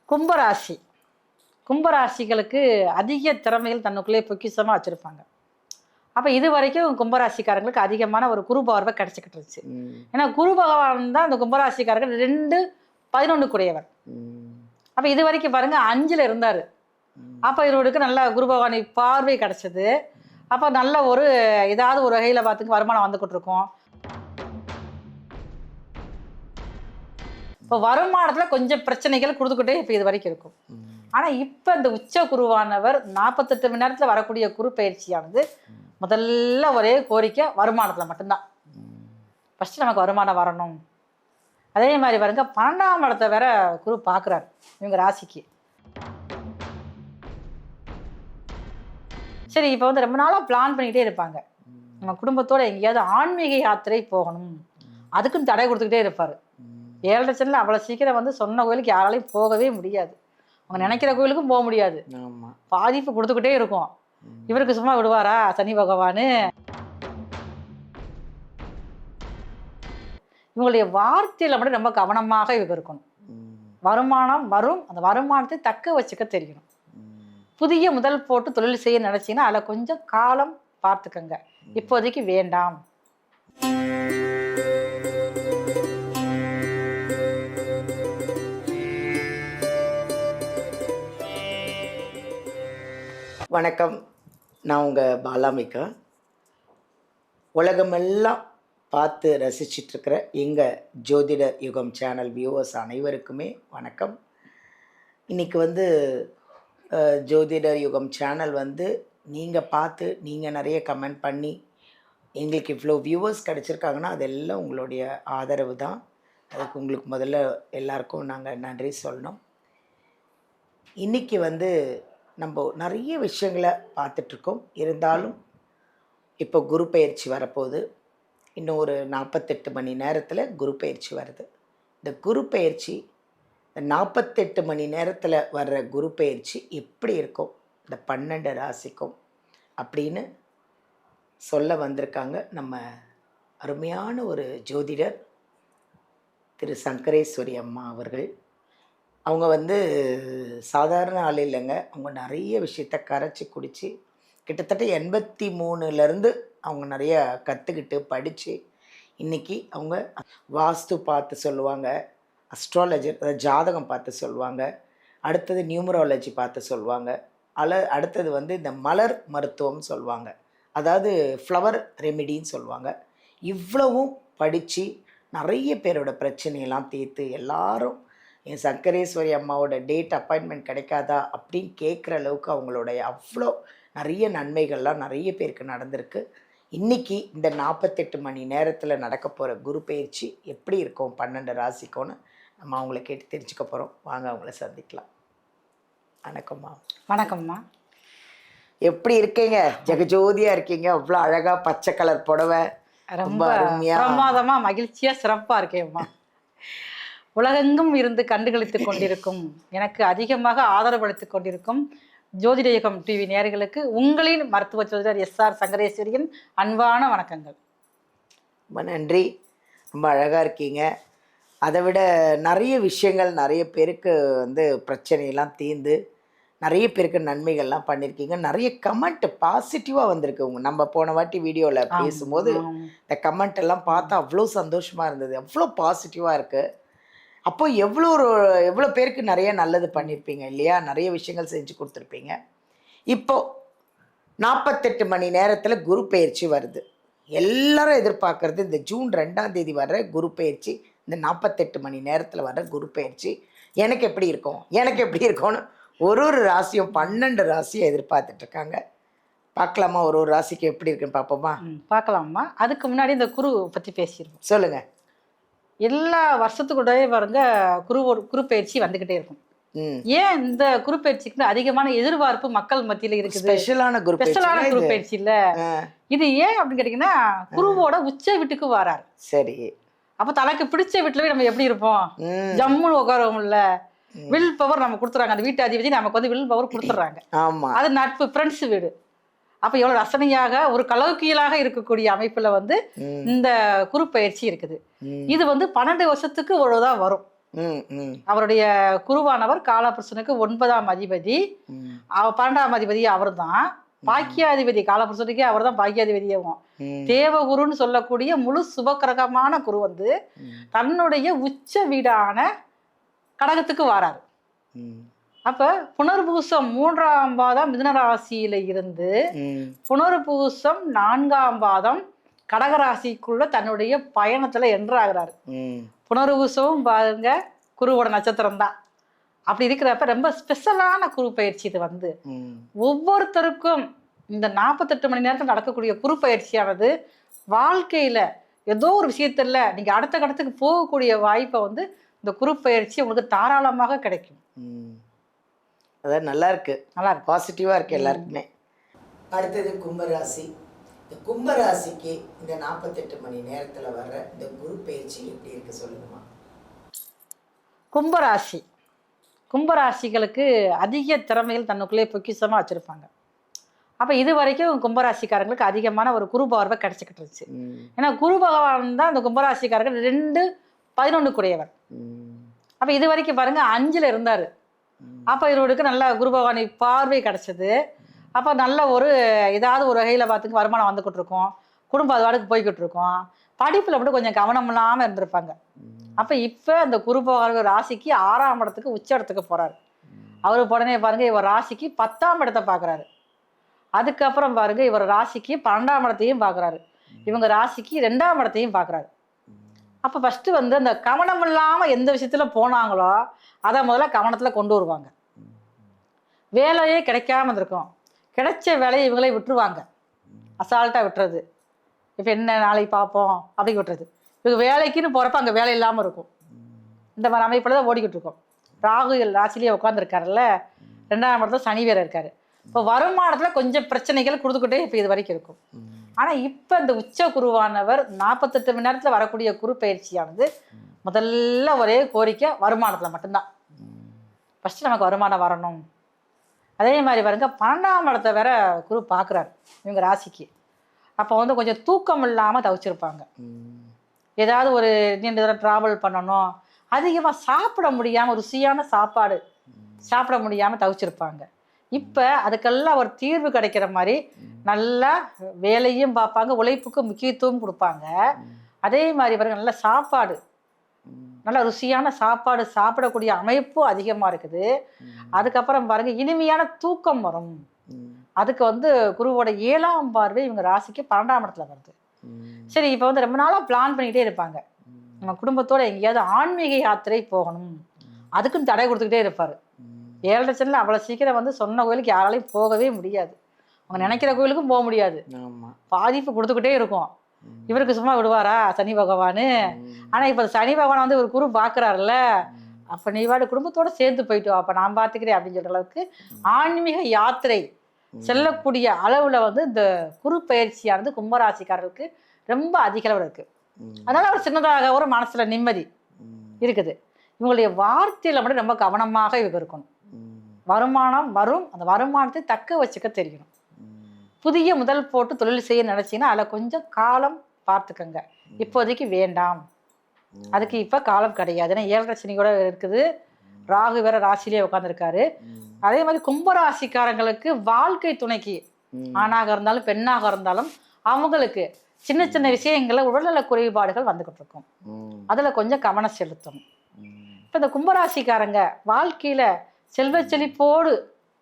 கும்பராசி கும்பராசிகளுக்கு அதிக திறமைகள் தன்னுக்குள்ளே பொக்கிஷமாக வச்சுருப்பாங்க. அப்போ இது வரைக்கும் கும்பராசிக்காரங்களுக்கு அதிகமான ஒரு குரு பார்வை கிடைச்சிக்கிட்டு இருந்துச்சு. ஏன்னா குரு பகவான் தான் அந்த கும்பராசிக்காரர்கள் 2-11 கூடியவர். அப்போ இது வரைக்கும் பாருங்க 5ல் இருந்தார். அப்போ இவருக்கு நல்ல குரு பகவான் பார்வை கிடைச்சது. அப்போ நல்ல ஒரு ஏதாவது ஒரு வகையில் பார்த்துக்கு வருமானம் வந்துக்கிட்டு இருக்கும். இப்போ வருமானத்தில் கொஞ்சம் பிரச்சனைகள் கொடுத்துக்கிட்டே இப்போ இது வரைக்கும் இருக்கும். ஆனால் இப்போ இந்த உச்ச குருவானவர் 48 மணி நேரத்தில் வரக்கூடிய குரு பயிற்சியானது முதல்ல ஒரே கோரிக்கை வருமானத்தில் மட்டும்தான். ஃபஸ்ட்டு நமக்கு வருமானம் வரணும். அதே மாதிரி பாருங்க 12ஆம் இடத்தை வேற குரு பார்க்குறாரு இவங்க ராசிக்கு. சரி, இப்போ வந்து ரொம்ப நாளாக பிளான் பண்ணிக்கிட்டே இருப்பாங்க, நம்ம குடும்பத்தோட எங்கேயாவது ஆன்மீக யாத்திரை போகணும், அதுக்குன்னு தடை கொடுத்துக்கிட்டே இருப்பார். 7 லட்சம்ல அவ்வளோ சீக்கிரம் வந்து சொன்ன கோயிலுக்கு யாராலையும் போகவே முடியாது. அவங்க நினைக்கிற கோயிலுக்கும் போக முடியாது. பாதிப்பு கொடுத்துக்கிட்டே இருக்கும். இவருக்கு சும்மா விடுவாரா சனி பகவானு? இவங்களுடைய வார்த்தையில மட்டும் ரொம்ப கவனமாக இவங்க இருக்கணும். வருமானம் வரும், அந்த வருமானத்தை தக்க வச்சுக்க தெரியணும். புதிய முதல் போட்டு தொழில் செய்ய நினைச்சீங்கன்னா அதில் கொஞ்சம் காலம் பார்த்துக்கங்க, இப்போதைக்கு வேண்டாம். வணக்கம், நான் உங்கள் பாலாமிகா. உலகமெல்லாம் பார்த்து ரசிச்சிட்ருக்கிற எங்கள் ஜோதிட யுகம் சேனல் வியூவர்ஸ் அனைவருக்குமே வணக்கம். இன்றைக்கி வந்து ஜோதிட யுகம் சேனல் வந்து நீங்கள் பார்த்து நீங்கள் நிறைய கமெண்ட் பண்ணி எங்களுக்கு இவ்வளோ வியூவர்ஸ் கிடச்சிருக்காங்கன்னா அதெல்லாம் உங்களுடைய ஆதரவு தான். அதுக்கு உங்களுக்கு முதல்ல எல்லாருக்கும் நாங்கள் நன்றி சொல்லணும். இன்றைக்கி வந்து நம்ம நிறைய விஷயங்களை பார்த்துட்ருக்கோம். இருந்தாலும் இப்போ குரு பயிற்சி வரப்போகுது. இன்னும் ஒரு 48 மணி நேரத்தில் குரு பயிற்சி வருது. இந்த குரு பயிற்சி, இந்த 48 மணி நேரத்தில் வர்ற குரு பயிற்சி எப்படி இருக்கும் இந்த 12 ராசிக்கும் அப்படின்னு சொல்ல வந்திருக்காங்க நம்ம அருமையான ஒரு ஜோதிடர் திரு சங்கரேஸ்வரி அம்மா அவர்கள். அவங்க வந்து சாதாரண ஆள் இல்லைங்க. அவங்க நிறைய விஷயத்த கரைச்சி குடித்து கிட்டத்தட்ட 83லேருந்து அவங்க நிறைய கற்றுக்கிட்டு படித்து இன்றைக்கி அவங்க வாஸ்து பார்த்து சொல்லுவாங்க, அஸ்ட்ராலஜர் ஜாதகம் பார்த்து சொல்லுவாங்க, அடுத்தது நியூமராலஜி பார்த்து சொல்லுவாங்க, அடுத்தது வந்து இந்த மலர் மருத்துவம் சொல்லுவாங்க, அதாவது ஃப்ளவர் ரெமிடின்னு சொல்லுவாங்க. இவ்வளவும் படித்து நிறைய பேரோட பிரச்சனையெல்லாம் தீர்த்து எல்லாரும் என் சங்கரேஸ்வரி அம்மாவோட டேட் அப்பாயின்மெண்ட் கிடைக்காதா அப்படின்னு கேட்குற அளவுக்கு அவங்களுடைய அவ்வளோ நிறைய நன்மைகள்லாம் நிறைய பேருக்கு நடந்திருக்கு. இன்றைக்கி இந்த 48 மணி நேரத்தில் நடக்க போகிற குரு பயிற்சி எப்படி இருக்கும் 12 ராசிக்கும்னு நம்ம அவங்கள கேட்டு தெரிஞ்சுக்க போகிறோம். வாங்க அவங்கள சந்திக்கலாம். வணக்கம்மா. வணக்கம்மா. எப்படி இருக்கீங்க? ஜெகஜோதியாக இருக்கீங்க. அவ்வளோ அழகாக பச்சை கலர் புடவை, ரொம்ப அருமையாக பிரமாதமாக மகிழ்ச்சியாக சிறப்பாக இருக்கேம்மா. உலகெங்கும் இருந்து கண்டுகளித்துக் கொண்டிருக்கும், எனக்கு அதிகமாக ஆதரவளித்துக் கொண்டிருக்கும் ஜோதிட யுகம் டிவி நேயர்களுக்கு உங்களின் மருத்துவ ஜோதிடர் எஸ்ஆர் சங்கரேஸ்வரியின் அன்பான வணக்கங்கள். ரொம்ப நன்றி. ரொம்ப அழகாக இருக்கீங்க. அதை விட நிறைய விஷயங்கள் நிறைய பேருக்கு வந்து பிரச்சனையெல்லாம் தீர்ந்து நிறைய பேருக்கு நன்மைகள்லாம் பண்ணியிருக்கீங்க. நிறைய கமெண்ட் பாசிட்டிவாக வந்திருக்கு. நம்ம போன வாட்டி வீடியோவில் பேசும்போது இந்த கமெண்ட் எல்லாம் பார்த்தா அவ்வளோ சந்தோஷமாக இருந்தது, அவ்வளோ பாசிட்டிவாக இருக்குது. அப்போ எவ்வளோ பேருக்கு நிறைய நல்லது பண்ணியிருப்பீங்க இல்லையா? நிறைய விஷயங்கள் செஞ்சு கொடுத்துருப்பீங்க. இப்போது 48 மணி நேரத்தில் குரு பயிற்சி வருது. எல்லாரும் எதிர்பார்க்குறது இந்த ஜூன் 2ஆம் தேதி வர்ற குரு பயிற்சி. இந்த 48 மணி நேரத்தில் வர்ற குரு பயிற்சி எனக்கு எப்படி இருக்கும்னு ஒரு ராசியும் 12 ராசியும் எதிர்பார்த்துட்ருக்காங்க. பார்க்கலாமா? ஒரு ராசிக்கு எப்படி இருக்குன்னு பார்ப்போமா? பார்க்கலாமா. அதுக்கு முன்னாடி இந்த குரு பற்றி பேசிடுவோம். சொல்லுங்கள். எல்லா வருஷத்துக்குள்ளே பாருங்க குரு பயிற்சி வந்துகிட்டே இருக்கும். ஏன் இந்த குரு பயிற்சிக்கு அதிகமான எதிர்பார்ப்பு மக்கள் மத்தியில இருக்குது? ஸ்பெஷலான குரு பயிற்சி இல்ல இது. ஏன் அப்படின்னு கேட்டீங்கன்னா குருவோட உச்ச வீட்டுக்கு வராரு. சரி. அப்ப தனக்கு பிடிச்ச வீட்டுல நம்ம எப்படி இருப்போம்? ஜம்முன்னு உட்காரவும் இல்ல. வில் பவர் நம்ம கொடுத்துறாங்க. அந்த வீட்டு அதிபதி நமக்கு வந்து வில் பவர் கொடுத்துட்றாங்க. அது நட்பு, ஃப்ரெண்ட்ஸ் வீடு. அப்போ எவ்வளோ ரசனையாக ஒரு கலவுக்கியலாக இருக்கக்கூடிய அமைப்பில் வந்து இந்த குரு பயிற்சி இருக்குது. இது வந்து 12 வருஷத்துக்கு ஒரு தான் வரும். அவருடைய குருவானவர் காலபுருஷனுக்கு 9ஆம் அதிபதி, 12ஆம் அதிபதி அவர் தான். பாக்கியாதிபதி காலபுருஷனுக்கே அவர் தான் பாக்கியாதிபதியாகும். தேவகுருன்னு சொல்லக்கூடிய முழு சுபக்கிரகமான குரு வந்து தன்னுடைய உச்ச வீடான கடகத்துக்கு வாராரு. அப்ப புனர்பூசம் 3ஆம் பாதம் மிதுன ராசியில இருந்து புனர்பூசம் 4ஆம் பாதம் கடகராசிக்குள்ள தன்னுடைய பயணத்துல என்ட்ராகிறாரு. புனர்பூசமும் பாருங்க குருவோட நட்சத்திரம் தான். அப்படி இருக்கிறப்ப ரொம்ப ஸ்பெஷலான குரு பயிற்சி இது வந்து ஒவ்வொருத்தருக்கும் இந்த 48 மணி நேரத்தில் நடக்கக்கூடிய குரு பயிற்சியானது வாழ்க்கையில ஏதோ ஒரு விஷயத்துல நீங்க அடுத்த கட்டத்துக்கு போகக்கூடிய வாய்ப்பை வந்து இந்த குரு பயிற்சி உங்களுக்கு தாராளமாக கிடைக்கும். அதாவது நல்லா இருக்கு, பாசிட்டிவா இருக்கு எல்லாருக்குமே. அடுத்தது கும்பராசி. இந்த கும்பராசிக்கு இந்த 48 மணி நேரத்துல வர்ற இந்த குரு பயிற்சி எப்படி இருக்கு சொல்லுங்கம்மா. கும்பராசிகளுக்கு அதிக திறமைகள் தன்னுக்குள்ளே பொக்கிஷமா வச்சிருப்பாங்க. அப்ப இது வரைக்கும் கும்பராசிக்காரங்களுக்கு அதிகமான ஒரு குரு பார்வை கிடைச்சிக்கிட்டு இருந்துச்சு. ஏன்னா குரு பகவான் தான் இந்த கும்பராசிக்காரர்கள் 2-11 கூடியவர். அப்ப இது வரைக்கும் பாருங்க 5ல் இருந்தாரு. அப்ப இவருக்கு நல்ல குரு பகவான் பார்வை கிடைச்சது. அப்ப நல்ல ஒரு ஏதாவது ஒரு வகையில பார்த்துக்கு வருமானம் வந்துகிட்டு இருக்கும், குடும்ப அதுவாடுக்கு போய்கிட்டு இருக்கும், படிப்புல மட்டும் கொஞ்சம் கவனம் இல்லாம இருந்திருப்பாங்க. அப்ப இப்ப அந்த குரு பகவான் ராசிக்கு 6ஆம் இடத்துக்கு உச்ச இடத்துக்கு போறாரு. அவரு உடனே பாருங்க இவர் ராசிக்கு 10ஆம் இடத்தை பாக்குறாரு. அதுக்கப்புறம் பாருங்க இவர் ராசிக்கு 12ஆம் இடத்தையும் பாக்குறாரு. இவங்க ராசிக்கு 2ஆம் இடத்தையும் பாக்குறாரு. அப்ப ஃபர்ஸ்ட் வந்து அந்த கவனம் இல்லாம எந்த விஷயத்துல போனாங்களோ அதை முதல்ல கவனத்துல கொண்டு வருவாங்க. வேலையே கிடைக்காம இருக்கும், கிடைச்ச வேலையை இவங்களே விட்டுருவாங்க, அசால்ட்டா விட்டுறது. இப்ப என்ன நாளைக்கு பார்ப்போம் அப்படி விட்டுறது. இவங்க வேலைக்குன்னு போறப்ப அங்க வேலை இல்லாம இருக்கும். இந்த மாதிரி அமைப்புல தான் ஓடிக்கிட்டு இருக்கோம். ராகு ராசிலேயே உட்காந்துருக்காருல்ல, 2ஆம் இடத்துல சனி வேற இருக்காரு. இப்போ வருமானத்துல கொஞ்சம் பிரச்சனைகள் கொடுத்துக்கிட்டே இப்போ இது வரைக்கும் இருக்கும். ஆனா இப்ப இந்த உச்ச குருவானவர் 48 மணி நேரத்துல வரக்கூடிய குரு பயிற்சியானது முதல்ல ஒரே கோரிக்கை வருமானத்துல மட்டும்தான். ஃபர்ஸ்ட் நமக்கு வருமானம் வரணும். அதே மாதிரி பாருங்க 12ஆம் இடத்தை வேற குரு பாக்குறாரு இவங்க ராசிக்கு. அப்போ வந்து கொஞ்சம் தூக்கம் இல்லாம தவிச்சிருப்பாங்க. ஏதாவது ஒரு நீண்ட தூரம் டிராவல் பண்ணணும், அதிகமா சாப்பிட முடியாம ருசியான சாப்பாடு சாப்பிட முடியாம தவிச்சிருப்பாங்க. இப்ப அதுக்கெல்லாம் ஒரு தீர்வு கிடைக்கிற மாதிரி நல்லா வேலையும் பார்ப்பாங்க, உழைப்புக்கு முக்கியத்துவம் கொடுப்பாங்க. அதே மாதிரி பாருங்க நல்ல சாப்பாடு, நல்ல ருசியான சாப்பாடு சாப்பிடக்கூடிய அமைப்பு அதிகமா இருக்குது. அதுக்கப்புறம் பாருங்க இனிமையான தூக்கம் வரும். அதுக்கு வந்து குருவோட 7ஆம் பார்வை இவங்க ராசிக்கு 12ஆம் இடத்துல வருது. சரி, இப்ப வந்து ரொம்ப நாளா பிளான் பண்ணிக்கிட்டே இருப்பாங்க, நம்ம குடும்பத்தோட எங்கேயாவது ஆன்மீக யாத்திரை போகணும், அதுக்குன்னு தடை கொடுத்துக்கிட்டே இருப்பாரு. 7 லட்சம்ல அவ்வளவு சீக்கிரம் வந்து சொன்ன கோயிலுக்கு யாராலையும் போகவே முடியாது. அவங்க நினைக்கிற கோயிலுக்கும் போக முடியாது, பாதிப்பு கொடுத்துக்கிட்டே இருக்கும். இவருக்கு சும்மா விடுவாரா சனி பகவானு? ஆனா இப்ப சனி பகவான் வந்து ஒரு குரு பாக்குறாருல்ல, அப்ப நீ வாடு குடும்பத்தோட சேர்ந்து போயிட்டு அப்ப நான் பாத்துக்கிறேன் அப்படின்னு சொல்ற அளவுக்கு ஆன்மீக யாத்திரை செல்லக்கூடிய அளவுல வந்து இந்த குரு பயிற்சியானது கும்பராசிக்காரர்களுக்கு ரொம்ப அதிக அளவு இருக்கு. அதனால ஒரு சின்னதாக ஒரு மனசுல நிம்மதி இருக்குது. இவங்களுடைய வார்த்தையில மட்டும் ரொம்ப கவனமாக இவங்க இருக்கணும். வருமானம் வரும், அந்த வருமானத்தை தக்க வச்சுக்க தெரியணும். புதிய முதல் போட்டு தொழில் செய்ய நினைச்சீங்கன்னா அதில் கொஞ்சம் காலம் பார்த்துக்கங்க. இப்போதைக்கு வேண்டாம், அதுக்கு இப்போ காலம் கிடையாது. ஏன்னா 7 சனி கூட இருக்குது, ராகு வேற ராசிலேயே உட்காந்துருக்காரு. அதே மாதிரி கும்பராசிக்காரங்களுக்கு வாழ்க்கை துணைக்கு ஆணாக இருந்தாலும் பெண்ணாக இருந்தாலும் அவங்களுக்கு சின்ன சின்ன விஷயங்கள்ல உடல்நல குறைபாடுகள் வந்துகிட்டு இருக்கும். அதுல கொஞ்சம் கவனம் செலுத்தணும். இப்போ இந்த கும்பராசிக்காரங்க வாழ்க்கையில செல்வ செழிப்போடு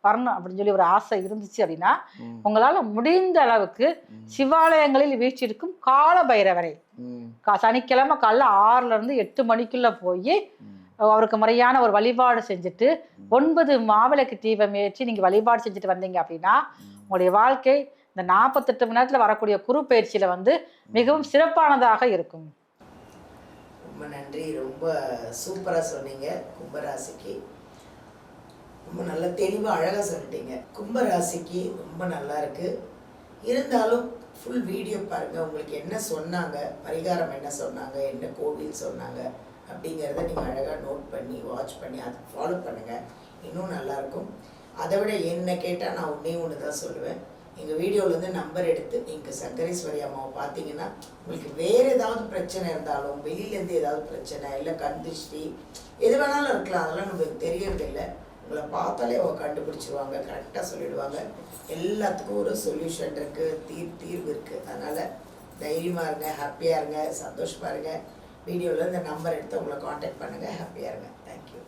வரணும் அப்படின்னு சொல்லி ஒரு ஆசை இருந்துச்சு அப்படின்னா உங்களால முடிந்த அளவுக்கு சிவாலயங்களில் வீற்றிருக்கும் கால பைரவரை சனிக்கிழமை காலைல 6ல இருந்து 8 மணிக்குள்ள போய் அவருக்கு முறையான ஒரு வழிபாடு செஞ்சுட்டு 9 மாவிளக்கு தீபம் ஏற்றி நீங்க வழிபாடு செஞ்சுட்டு வந்தீங்க அப்படின்னா உங்களுடைய வாழ்க்கை இந்த 48 மணி நேரத்துல வரக்கூடிய குரு பயிற்சியில வந்து மிகவும் சிறப்பானதாக இருக்கும். ரொம்ப நன்றி, ரொம்ப சூப்பரா சொன்னீங்க. கும்பராசிக்கு ரொம்ப நல்ல தெளிவாக அழகாக சொல்லிட்டீங்க. கும்பராசிக்கு ரொம்ப நல்லா இருக்கு. இருந்தாலும் ஃபுல் வீடியோ பாருங்கள், உங்களுக்கு என்ன சொன்னாங்க, பரிகாரம் என்ன சொன்னாங்க, என்ன கோவில் சொன்னாங்க அப்படிங்கிறத நீங்கள் அழகாக நோட் பண்ணி வாட்ச் பண்ணி அதை ஃபாலோ பண்ணுங்கள், இன்னும் நல்லாயிருக்கும். அதை விட என்ன கேட்டால் நான் ஒன்றே ஒன்று தான் சொல்லுவேன், எங்கள் வீடியோவிலேருந்து நம்பர் எடுத்து நீங்கள் சங்கரேஸ்வரி அம்மாவை பார்த்தீங்கன்னா உங்களுக்கு வேறு ஏதாவது பிரச்சனை இருந்தாலும் வெளியிலேருந்து ஏதாவது பிரச்சனை இல்லை கண் திருஷ்டி எது வேணாலும் இருக்கலாம், அதெல்லாம் நமக்கு தெரியறதில்லை. உங்களை பார்த்தாலே அவங்க கண்டுபிடிச்சிருவாங்க, கரெக்டாக சொல்லிடுவாங்க. எல்லாத்துக்கும் ஒரு சொல்யூஷன் இருக்குது, தீர்வு இருக்குது. அதனால் தைரியமாக இருங்க, ஹாப்பியாக இருங்க, சந்தோஷமாக இருங்க. வீடியோவில் இந்த நம்பர் எடுத்து உங்களை காண்டாக்ட் பண்ணுங்கள். ஹாப்பியாக இருங்க. தேங்க்யூ.